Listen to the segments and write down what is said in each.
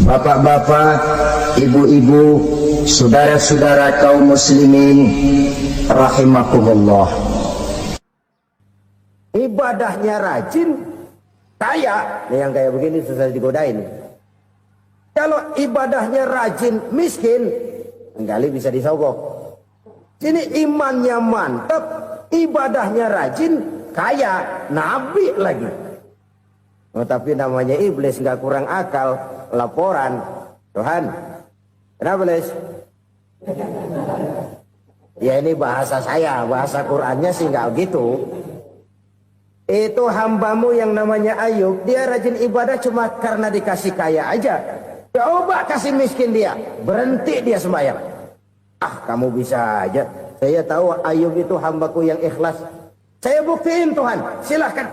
Bapak-bapak, ibu-ibu, saudara-saudara kaum muslimin rahimakumullah. Ibadahnya rajin, kaya. Nih yang kayak begini susah digodain. Kalau ibadahnya rajin, miskin, kali bisa disogok. Sini imannya mantap, ibadahnya rajin, kaya, nabi lagi. Oh, tapi namanya iblis nggak kurang akal. Laporan, Tuhan, kenapa Les? Ya ini bahasa saya, bahasa Qurannya sih nggak gitu. Itu hambamu yang namanya Ayub, dia rajin ibadah cuma karena dikasih kaya aja. Coba kasih miskin dia, berhenti dia sembahyang. Ah, kamu bisa aja. Saya tahu Ayub itu hambaku yang ikhlas. Saya buktiin Tuhan, silahkan.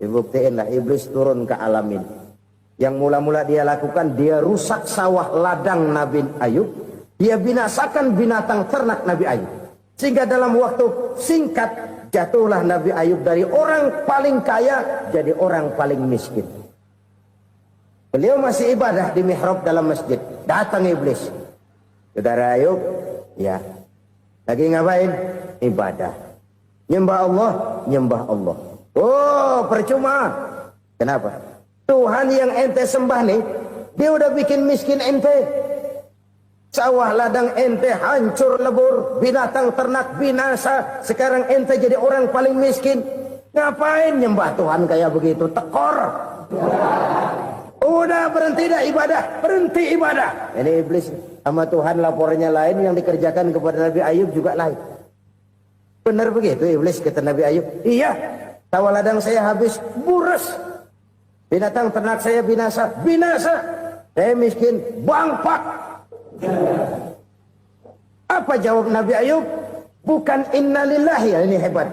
Dibuktiinlah, iblis turun ke alam ini. Yang mula-mula dia lakukan, dia rusak sawah ladang Nabi Ayub. Dia binasakan binatang ternak Nabi Ayub. Sehingga dalam waktu singkat, jatuhlah Nabi Ayub dari orang paling kaya, jadi orang paling miskin. Beliau masih ibadah di mihrab dalam masjid. Datang iblis. Saudara Ayub, ya. Lagi ngapain? Ibadah. Nyembah Allah, nyembah Allah. Oh, percuma. Kenapa? Tuhan yang ente sembah nih, dia udah bikin miskin ente. Sawah ladang ente hancur lebur, binatang ternak binasa. Sekarang ente jadi orang paling miskin. Ngapain nyembah Tuhan kayak begitu? Tekor. Udah berhenti dah ibadah, berhenti ibadah. Ini iblis sama Tuhan laporannya lain, yang dikerjakan kepada Nabi Ayub juga lain. Benar begitu iblis kata Nabi Ayub? Iya, sawah ladang saya habis, buras. Binatang ternak saya binasa, binasa. Saya miskin, bangpak. Apa jawab Nabi Ayub? Bukan innalillahi, ini hebat.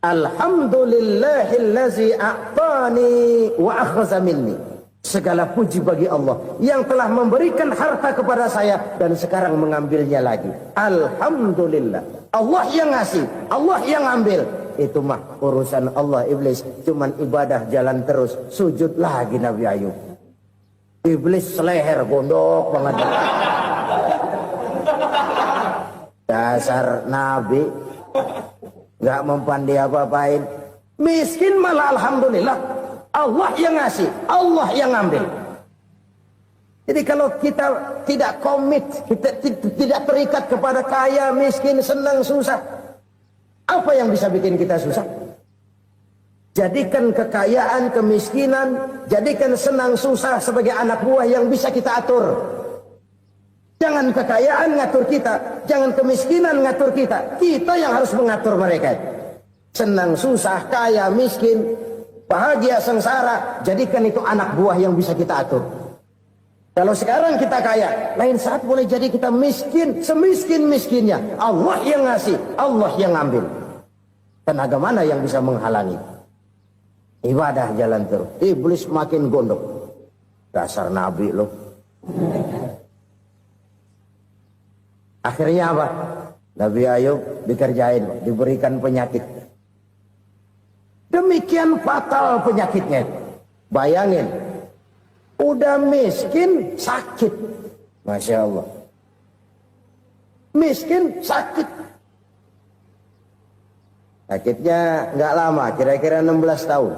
Alhamdulillahillazi a'tani wa akhza minni. Segala puji bagi Allah yang telah memberikan harta kepada saya dan sekarang mengambilnya lagi. Alhamdulillah. Allah yang ngasih, Allah yang ambil. Itu mah urusan Allah. Iblis cuman ibadah jalan terus, sujud lagi Nabi Ayub. Iblis seleher gondok banget. Dasar Nabi nggak mempan dia apa-apain. Miskin malah alhamdulillah. Allah yang ngasih, Allah yang ambil. Jadi kalau kita tidak komit, kita tidak terikat kepada kaya, miskin, senang, susah, apa yang bisa bikin kita susah? Jadikan kekayaan, kemiskinan, jadikan senang susah sebagai anak buah yang bisa kita atur. Jangan kekayaan ngatur kita, jangan kemiskinan ngatur kita. Kita yang harus mengatur mereka. Senang susah, kaya, miskin, bahagia, sengsara, jadikan itu anak buah yang bisa kita atur. Kalau sekarang kita kaya, lain saat boleh jadi kita miskin, semiskin-miskinnya. Allah yang ngasih, Allah yang ambil. Tenaga mana yang bisa menghalangi? Ibadah jalan terus. Iblis makin gondok. Dasar Nabi loh. Akhirnya apa? Nabi Ayub dikerjain, diberikan penyakit. Demikian fatal penyakitnya. Bayangin, udah miskin, sakit. Masya Allah. Miskin, sakit. Sakitnya nggak lama, kira-kira 16 tahun.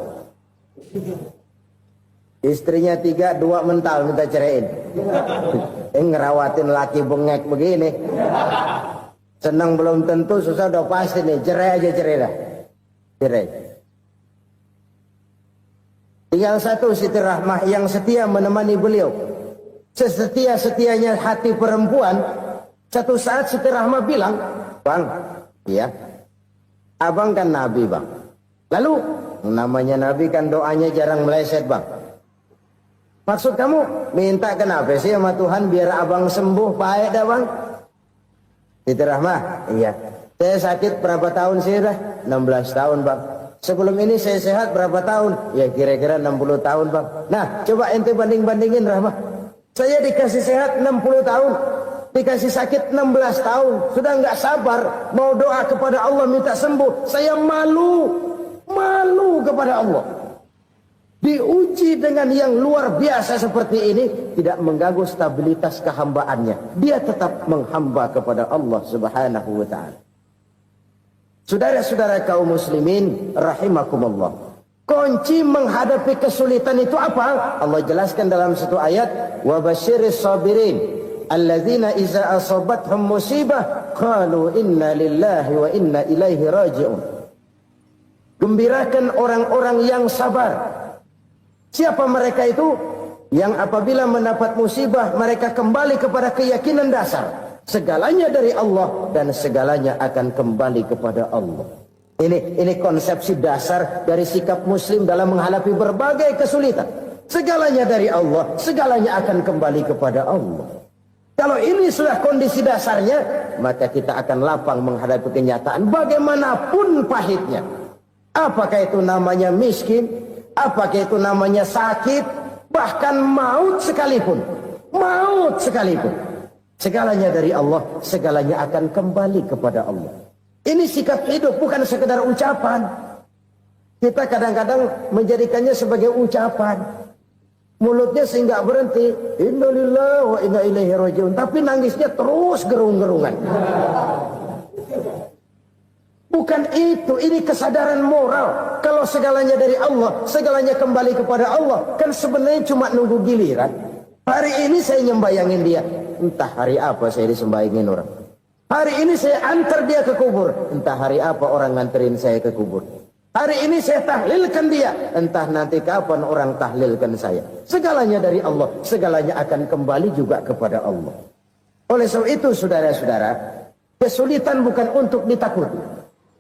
Istrinya 3, 2 mental minta ceraiin. Ngerawatin laki bengek begini. Senang belum tentu, susah udah pasti nih. Cerai aja, cerai dah. Cerai. Tinggal satu Siti Rahmah yang setia menemani beliau. Sesetia-setianya hati perempuan. Satu saat Siti Rahmah bilang, "Bang, iya, abang kan Nabi, Bang. Lalu, namanya Nabi kan doanya jarang meleset, Bang. Maksud kamu minta kenapa sih sama Tuhan biar abang sembuh, baik dah, Bang?" Siti Rahmah, iya. Saya sakit berapa tahun sih dah? 16 tahun, Bang. Sebelum ini saya sehat berapa tahun? Ya kira-kira 60 tahun, Bang. Nah, coba ente banding-bandingin, Rahmah. Saya dikasih sehat 60 tahun. Dikasih sakit 16 tahun. Sudah nggak sabar. Mau doa kepada Allah minta sembuh. Saya malu. Malu kepada Allah. diuji dengan yang luar biasa seperti ini, tidak mengganggu stabilitas kehambaannya. Dia tetap menghamba kepada Allah Subhanahu wa ta'ala. Saudara-saudara kaum muslimin rahimakumullah, kunci menghadapi kesulitan itu apa? Allah jelaskan dalam satu ayat, wa basyiris sabirin alladzina iza asabathum musibah qalu inna lillahi wa inna ilaihi raji'un. Gembirakan orang-orang yang sabar. Siapa mereka itu? Yang apabila mendapat musibah mereka kembali kepada keyakinan dasar, segalanya dari Allah dan segalanya akan kembali kepada Allah. Ini konsepsi dasar dari sikap muslim dalam menghadapi berbagai kesulitan. Segalanya dari Allah, segalanya akan kembali kepada Allah. Kalau ini sudah kondisi dasarnya, maka kita akan lapang menghadapi kenyataan bagaimanapun pahitnya. Apakah itu namanya miskin, apakah itu namanya sakit, bahkan maut sekalipun. Maut sekalipun. Segalanya dari Allah, segalanya akan kembali kepada Allah. Ini sikap hidup, bukan sekedar ucapan. Kita kadang-kadang menjadikannya sebagai ucapan. Mulutnya sehingga berhenti, innalillahi wa inna ilaihi raji'un, tapi nangisnya terus gerung-gerungan. Bukan itu, ini kesadaran moral. Kalau segalanya dari Allah, segalanya kembali kepada Allah, kan sebenarnya cuma nunggu giliran. Hari ini saya nyembayangin dia, entah hari apa saya disembayangin orang. Hari ini saya antar dia ke kubur, entah hari apa orang nganterin saya ke kubur. Hari ini saya tahlilkan dia, entah nanti kapan orang tahlilkan saya. Segalanya dari Allah, segalanya akan kembali juga kepada Allah. Oleh sebab itu saudara-saudara, kesulitan bukan untuk ditakuti.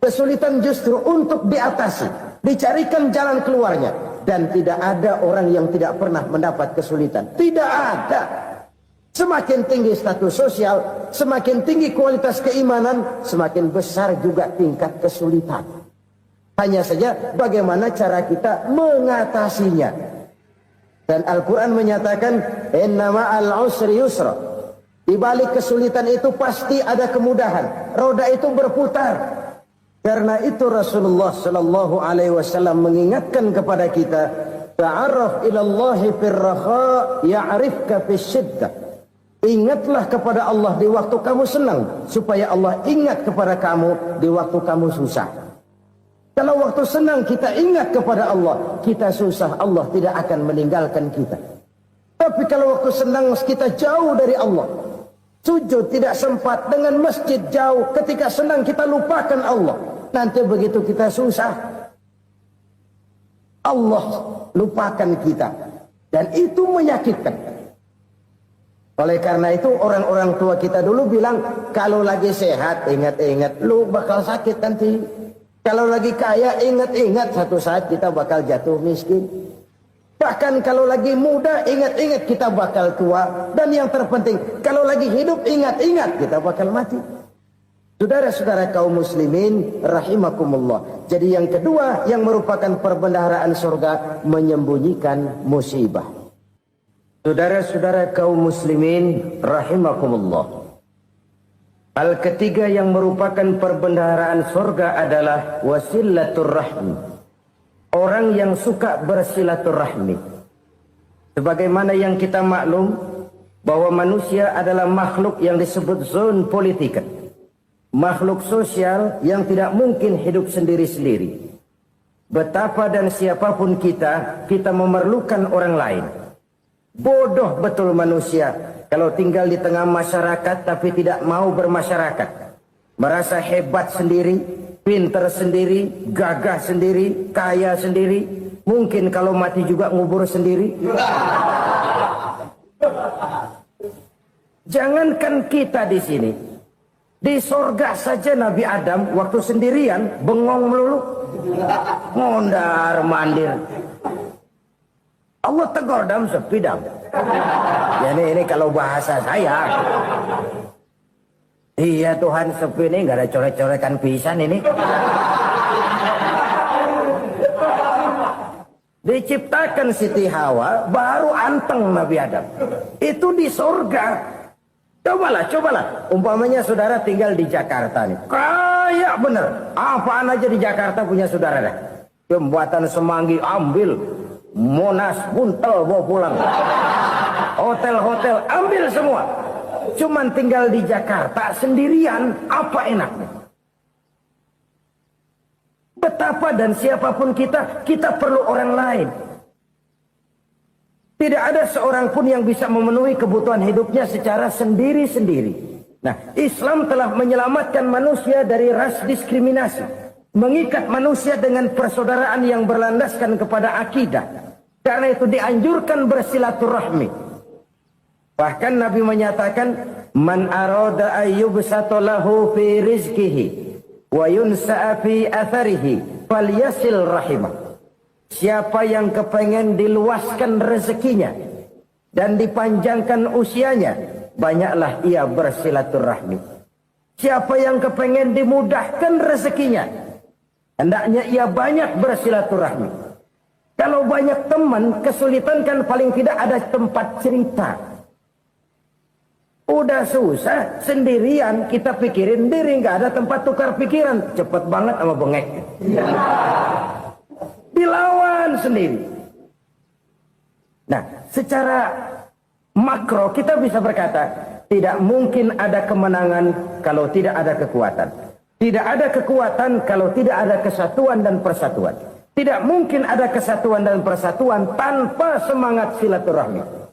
Kesulitan justru untuk diatasi, dicarikan jalan keluarnya. Dan tidak ada orang yang tidak pernah mendapat kesulitan. Tidak ada. Semakin tinggi status sosial, semakin tinggi kualitas keimanan, semakin besar juga tingkat kesulitan. Hanya saja bagaimana cara kita mengatasinya. Dan Al-Quran menyatakan, inna ma'al usri yusra. Di balik kesulitan itu pasti ada kemudahan. Roda itu berputar. Karena itu Rasulullah sallallahu alaihi wasallam mengingatkan kepada kita, ta'arraf ilallahi firraha ya'rifka fisyiddah. Ingatlah kepada Allah di waktu kamu senang, supaya Allah ingat kepada kamu di waktu kamu susah. Kalau waktu senang kita ingat kepada Allah, kita susah, Allah tidak akan meninggalkan kita. Tapi kalau waktu senang kita jauh dari Allah, sujud tidak sempat, dengan masjid jauh, ketika senang kita lupakan Allah. Nanti begitu kita susah, Allah lupakan kita. Dan itu menyakitkan. Oleh karena itu orang-orang tua kita dulu bilang, kalau lagi sehat ingat-ingat lu bakal sakit nanti. Kalau lagi kaya ingat-ingat satu saat kita bakal jatuh miskin. Bahkan kalau lagi muda ingat-ingat kita bakal tua. Dan yang terpenting, kalau lagi hidup ingat-ingat kita bakal mati. Saudara-saudara kaum muslimin rahimakumullah. Jadi yang kedua yang merupakan perbendaharaan surga, menyembunyikan musibah. Saudara-saudara kaum muslimin rahimakumullah. Hal ketiga yang merupakan perbendaharaan surga adalah wasilatur rahmi. Orang yang suka bersilaturahmi. Sebagaimana yang kita maklum bahwa manusia adalah makhluk yang disebut zon politika. Makhluk sosial yang tidak mungkin hidup sendiri-sendiri. Betapa dan siapapun kita memerlukan orang lain. Bodoh betul manusia kalau tinggal di tengah masyarakat tapi tidak mau bermasyarakat. Merasa hebat sendiri, pintar sendiri, gagah sendiri, kaya sendiri. Mungkin kalau mati juga ngubur sendiri. Jangankan kita di sini. Di sorga saja Nabi Adam waktu sendirian bengong melulu, ngondar mandir. Allah tegur dam sepi dam. Ya ini kalau bahasa saya. Iya Tuhan sepi ini nggak ada coret-coretan pisan ini. Diciptakan Siti Hawa baru anteng Nabi Adam. Itu di sorga. Cobalah. Umpamanya saudara tinggal di Jakarta nih. Kayak bener. Apaan aja di Jakarta punya saudara dah. Jembatan Semanggi ambil. Monas, Buntel bawa pulang. Hotel-hotel ambil semua. Cuman tinggal di Jakarta sendirian, apa enaknya? Betapa dan siapapun kita perlu orang lain. Tidak ada seorang pun yang bisa memenuhi kebutuhan hidupnya secara sendiri-sendiri. Nah, Islam telah menyelamatkan manusia dari ras diskriminasi. Mengikat manusia dengan persaudaraan yang berlandaskan kepada akidah. Karena itu dianjurkan bersilaturahmi. Bahkan Nabi menyatakan, Man arada ayyubsata lahu fi rizkihi wa yunsa'a fi atharihi falyasil rahimah. Siapa yang kepengen diluaskan rezekinya dan dipanjangkan usianya, banyaklah ia bersilaturahmi. Siapa yang kepengen dimudahkan rezekinya, hendaknya ia banyak bersilaturahmi. Kalau banyak teman, kesulitan kan paling tidak ada tempat cerita. Udah susah, sendirian kita pikirin diri, nggak ada tempat tukar pikiran. Cepet banget sama bengek. Dilawan sendiri. Nah, secara makro kita bisa berkata, tidak mungkin ada kemenangan kalau tidak ada kekuatan. Tidak ada kekuatan kalau tidak ada kesatuan dan persatuan. Tidak mungkin ada kesatuan dan persatuan tanpa semangat silaturahmi.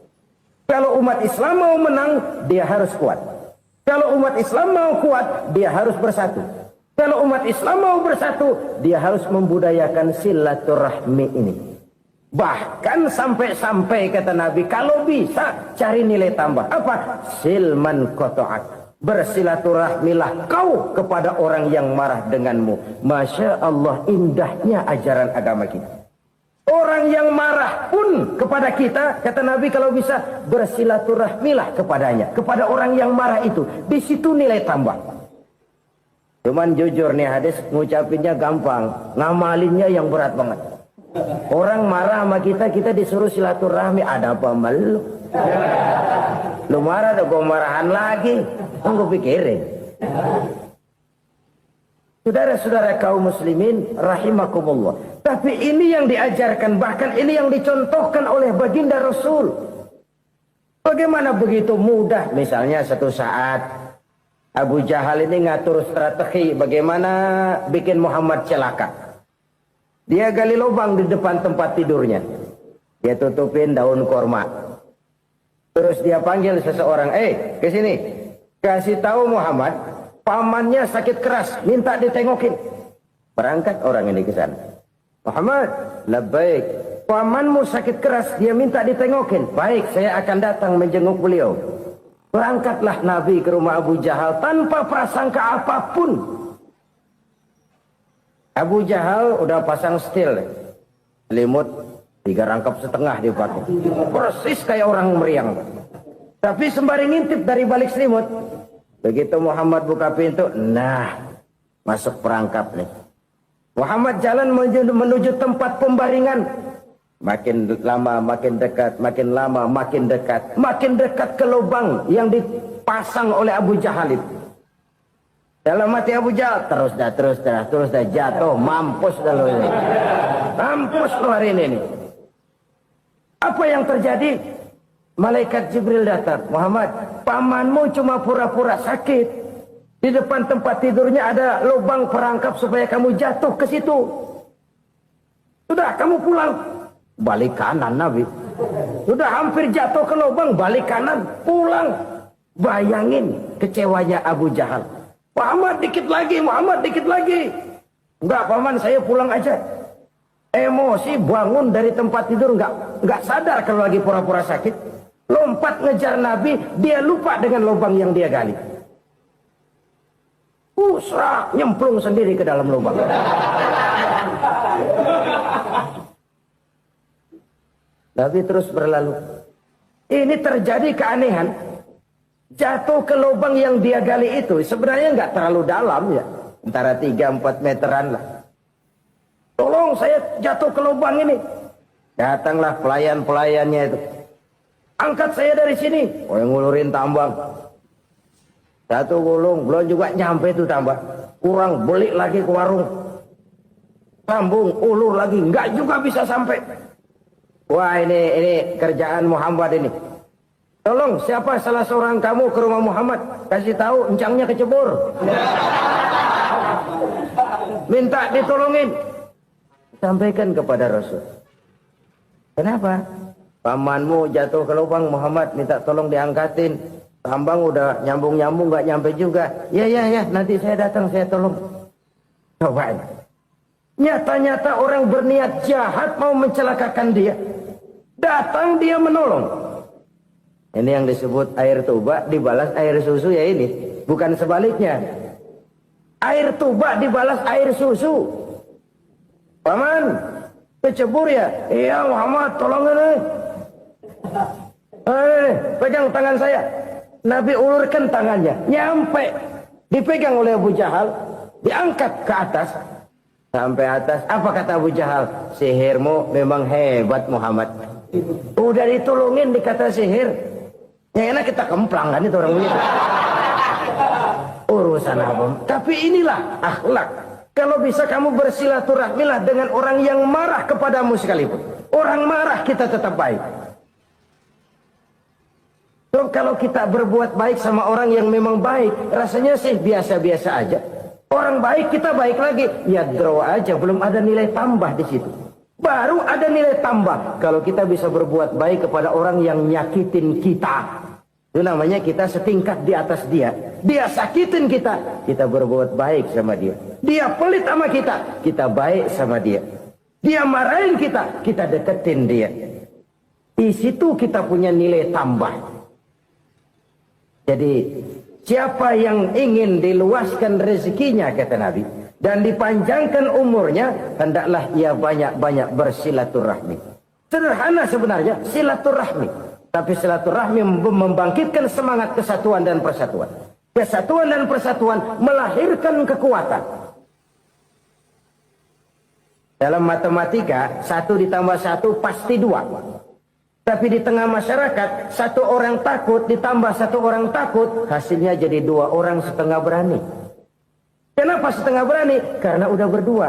Kalau umat Islam mau menang, dia harus kuat. Kalau umat Islam mau kuat, dia harus bersatu. Kalau umat Islam mau bersatu, dia harus membudayakan silaturahmi ini. Bahkan sampai-sampai kata Nabi, kalau bisa cari nilai tambah. Apa? Silman koto'ak. Bersilaturahmilah kau kepada orang yang marah denganmu. Masya Allah, indahnya ajaran agama kita. Orang yang marah pun kepada kita, kata Nabi, kalau bisa bersilaturahmilah kepadanya. Kepada orang yang marah itu. Di situ nilai tambah. Cuman jujur nih hadis, ngucapinnya gampang, ngamalinnya yang berat banget. Orang marah sama kita disuruh silaturahmi, ada apa malu? Lu marah, ada gue marahan lagi. Tunggu pikirin. Saudara-saudara kaum muslimin rahimakumullah. Tapi ini yang diajarkan, bahkan ini yang dicontohkan oleh baginda Rasul. Bagaimana begitu mudah? Misalnya satu saat Abu Jahal ini ngatur strategi bagaimana bikin Muhammad celaka. Dia gali lubang di depan tempat tidurnya. Dia tutupin daun korma. Terus dia panggil seseorang, ke sini. Kasih tahu Muhammad, pamannya sakit keras, minta ditengokin. Berangkat orang ini ke sana. Muhammad, labbaik. Pamanmu sakit keras, dia minta ditengokin. Baik, saya akan datang menjenguk beliau. Berangkatlah Nabi ke rumah Abu Jahal tanpa prasangka apapun. Abu Jahal udah pasang stil. Selimut 3 rangkap setengah dipakai. Persis kayak orang meriang. Tapi sembari ngintip dari balik selimut. Begitu Muhammad buka pintu, nah masuk perangkap nih. Muhammad jalan menuju tempat pembaringan. Makin lama makin dekat, makin lama makin dekat. Makin dekat ke lubang yang dipasang oleh Abu Jahal itu. Dalam hati Abu Jahal, terus dah jatuh, mampus dah lo ini. Mampus lo hari ini. Apa yang terjadi? Malaikat Jibril datang. Muhammad, pamanmu cuma pura-pura sakit. Di depan tempat tidurnya ada lubang perangkap supaya kamu jatuh ke situ. Sudah, kamu pulang. Balik kanan Nabi. Sudah hampir jatuh ke lubang, balik kanan, pulang. Bayangin kecewanya Abu Jahal. Muhammad dikit lagi. Enggak paman, saya pulang aja. Emosi bangun dari tempat tidur, enggak sadar kalau lagi pura-pura sakit. Lompat ngejar Nabi, dia lupa dengan lubang yang dia gali. Serak, nyemplung sendiri ke dalam lubang. Nabi terus berlalu. Ini terjadi keanehan. Jatuh ke lubang yang dia gali itu sebenarnya nggak terlalu dalam ya. Antara 3-4 meteran lah. Tolong saya jatuh ke lubang ini. Datanglah pelayan-pelayannya itu. Angkat saya dari sini. Oh, yang ngulurin tambang. Satu gulung, belum juga nyampe itu tambang. Kurang, beli lagi ke warung. Sambung, ulur lagi, nggak juga bisa sampai. Wah ini kerjaan Muhammad ini. Tolong siapa salah seorang kamu ke rumah Muhammad, kasih tahu encangnya kecebur. Minta ditolongin. Sampaikan kepada Rasul. Kenapa? Pamanmu jatuh ke lubang, Muhammad minta tolong diangkatin. Tambang udah nyambung-nyambung gak nyampe juga. Ya nanti saya datang saya tolong. Coba. Nyata-nyata orang berniat jahat mau mencelakakan dia. Datang dia menolong. Ini yang disebut air tuba dibalas air susu ya ini. Bukan sebaliknya. Air tuba dibalas air susu. Paman, kecebur ya? Iya Muhammad, tolong ini. Pegang tangan saya. Nabi ulurkan tangannya. Nyampe. Dipegang oleh Abu Jahal. Diangkat ke atas. Sampai atas. Apa kata Abu Jahal? Sihirmu memang hebat Muhammad. Udah ditolongin dikata sihir. Yang enak kita kemplang kan itu orang begitu. Urusan apa? Tapi inilah akhlak. Kalau bisa kamu bersilaturahmilah dengan orang yang marah kepadamu sekalipun. Orang marah kita tetap baik. So, kalau kita berbuat baik sama orang yang memang baik, rasanya sih biasa-biasa aja. Orang baik kita baik lagi, ya draw aja, belum ada nilai tambah di situ. Baru ada nilai tambah kalau kita bisa berbuat baik kepada orang yang nyakitin kita. Itu namanya kita setingkat di atas dia. Dia sakitin kita, kita berbuat baik sama dia. Dia pelit sama kita, kita baik sama dia. Dia marahin kita, kita deketin dia. Di situ kita punya nilai tambah. Jadi siapa yang ingin diluaskan rezekinya kata Nabi dan dipanjangkan umurnya, hendaklah ia banyak-banyak bersilaturahmi. Sederhana sebenarnya silaturahmi. Tapi silaturahmi membangkitkan semangat kesatuan dan persatuan. Kesatuan dan persatuan melahirkan kekuatan. Dalam matematika, 1 ditambah 1 pasti 2. Tapi di tengah masyarakat, 1 orang takut ditambah 1 orang takut, hasilnya jadi 2 orang setengah berani. Kenapa setengah berani? Karena udah berdua.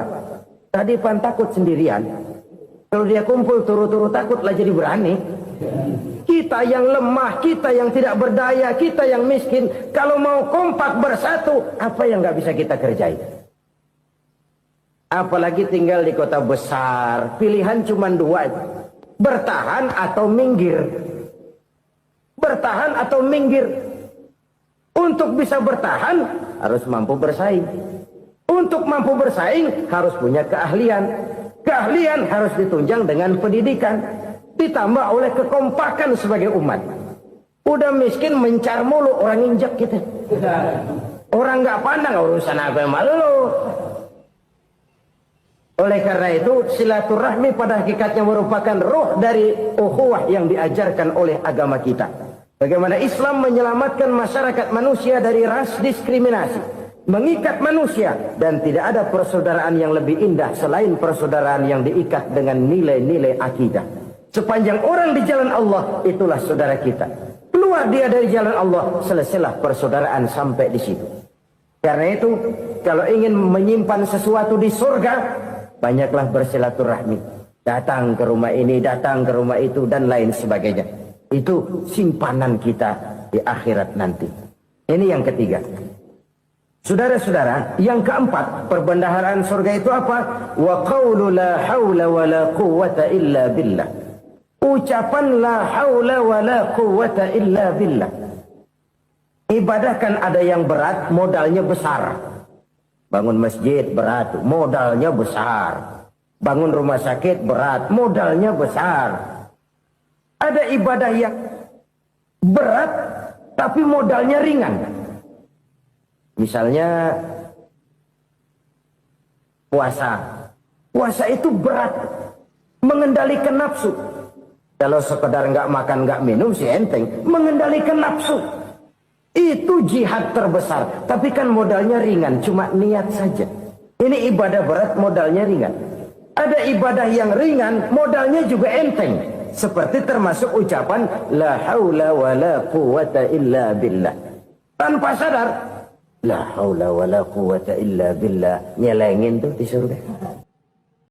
Tadi pan takut sendirian. Kalau dia kumpul turu-turu takutlah jadi berani. Kita yang lemah, kita yang tidak berdaya, kita yang miskin, kalau mau kompak bersatu, apa yang nggak bisa kita kerjain? Apalagi tinggal di kota besar, pilihan cuma 2, bertahan atau minggir. Bertahan atau minggir. Untuk bisa bertahan, harus mampu bersaing. Untuk mampu bersaing, harus punya keahlian. Keahlian harus ditunjang dengan pendidikan. Ditambah oleh kekompakan sebagai umat. Udah miskin mencar mulu, orang injak kita. Orang nggak pandang urusan apa yang malu. Oleh karena itu silaturahmi pada hakikatnya merupakan roh dari ukhuwah yang diajarkan oleh agama kita. Bagaimana Islam menyelamatkan masyarakat manusia dari ras diskriminasi, mengikat manusia, dan tidak ada persaudaraan yang lebih indah selain persaudaraan yang diikat dengan nilai-nilai akidah. Sepanjang orang di jalan Allah, itulah saudara kita. Keluar dia dari jalan Allah, selesailah persaudaraan sampai di situ. Karena itu, kalau ingin menyimpan sesuatu di surga, banyaklah bersilaturahmi. Datang ke rumah ini, datang ke rumah itu, dan lain sebagainya. Itu simpanan kita di akhirat nanti. Ini yang ketiga. Saudara-saudara, yang keempat, perbendaharaan surga itu apa? Wa qawlu la hawla wa la quwwata illa billah. Ucapan la haula wa la quwwata illa billah. Ibadah kan ada yang berat, modalnya besar. Bangun masjid berat, modalnya besar. Bangun rumah sakit berat, modalnya besar. Ada ibadah yang berat, tapi modalnya ringan. Misalnya puasa. Puasa itu berat, mengendalikan nafsu. Kalau sekedar nggak makan nggak minum sih enteng, mengendalikan nafsu itu jihad terbesar. Tapi kan modalnya ringan, cuma niat saja. Ini ibadah berat, modalnya ringan. Ada ibadah yang ringan, modalnya juga enteng. Seperti termasuk ucapan la haula wa la quwwata illa billah. Tanpa sadar, la haula wa la quwwata illa billah, nyelengin tuh di surga.